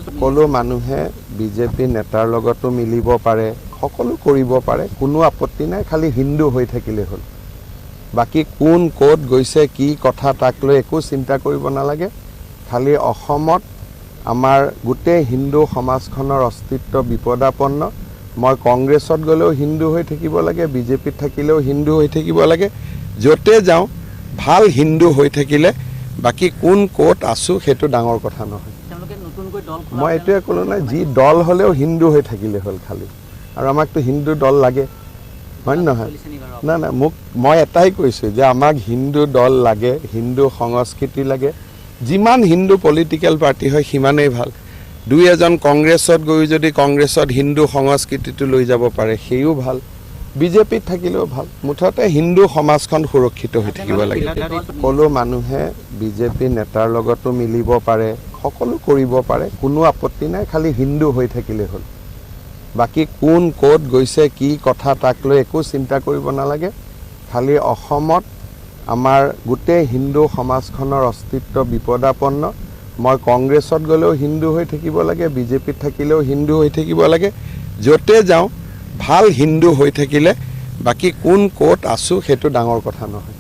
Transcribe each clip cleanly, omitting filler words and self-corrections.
সকলো মানুহে বিজেপি নেতাৰ লগতো মিলিব পাৰে, সকলো কৰিব পাৰে, কোনো আপত্তি নাই, খালি হিন্দু হৈ থাকিলে হ'ল। বাকি কোন ক'ত গৈছে কি কথা তাক লৈ একো চিন্তা কৰিব নালাগে। খালি অসমত আমাৰ গোটেই হিন্দু সমাজখনৰ অস্তিত্ব বিপদাপন্ন। মই কংগ্ৰেছত গ'লেও হিন্দু হৈ থাকিব লাগে, বিজেপিত থাকিলেও হিন্দু হৈ থাকিব লাগে। য'তে যাওঁ ভাল হিন্দু হৈ থাকিলে বাকি কোন ক'ত আছোঁ সেইটো ডাঙৰ কথা নহয়। মই এইটোৱে ক'লো নাই, যি দল হ'লেও হিন্দু হৈ থাকিলে হ'ল খালি। আৰু আমাকতো হিন্দু দল লাগে, হয় নহয়? না না, মই এটাই কৈছোঁ যে আমাক হিন্দু দল লাগে, হিন্দু সংস্কৃতি লাগে। যিমান হিন্দু পলিটিকেল পাৰ্টি হয় সিমানেই ভাল। দুই এজন কংগ্ৰেছত গৈ যদি কংগ্ৰেছত হিন্দু সংস্কৃতিটো লৈ যাব পাৰে সেইও ভাল, বিজেপিত থাকিলেও ভাল। মুঠতে হিন্দু সমাজখন সুৰক্ষিত হৈ থাকিব লাগে। সকলো মানুহে বিজেপি নেতাৰ লগতো মিলিব পাৰে, সকলো কৰিব পাৰে, কোনো আপত্তি নাই, খালি হিন্দু হৈ থাকিলে হ'ল। বাকি কোন ক'ত গৈছে কি কথা তাক লৈ একো চিন্তা কৰিব নালাগে। খালি অসমত আমাৰ গোটেই হিন্দু সমাজখনৰ অস্তিত্ব বিপদাপন্ন। মই কংগ্ৰেছত গ'লেও হিন্দু হৈ থাকিব লাগে, বিজেপিত থাকিলেও হিন্দু হৈ থাকিব লাগে। য'তে যাওঁ ভাল হিন্দু হৈ থাকিলে বাকি কোন ক'ত আছোঁ সেইটো ডাঙৰ কথা নহয়।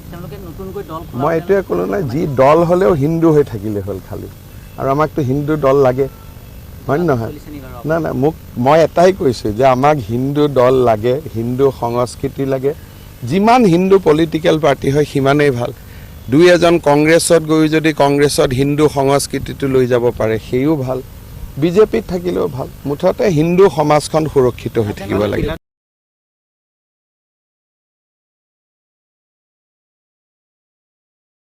মই এইটোৱে ক'লো নাই, যি দল হ'লেও হিন্দু হৈ থাকিলে হ'ল খালি। আৰু আমাকতো হিন্দু দল লাগে, হয় নহয়? না না, মই এটাই কৈছোঁ যে আমাক হিন্দু দল লাগে, হিন্দু সংস্কৃতি লাগে। যিমান হিন্দু পলিটিকেল পাৰ্টি হয় সিমানেই ভাল। দুই এজন কংগ্ৰেছত গৈ যদি কংগ্ৰেছত হিন্দু সংস্কৃতিটো লৈ যাব পাৰে সেইও ভাল, বিজেপিত থাকিলেও ভাল। মুঠতে হিন্দু সমাজখন সুৰক্ষিত হৈ থাকিব লাগে।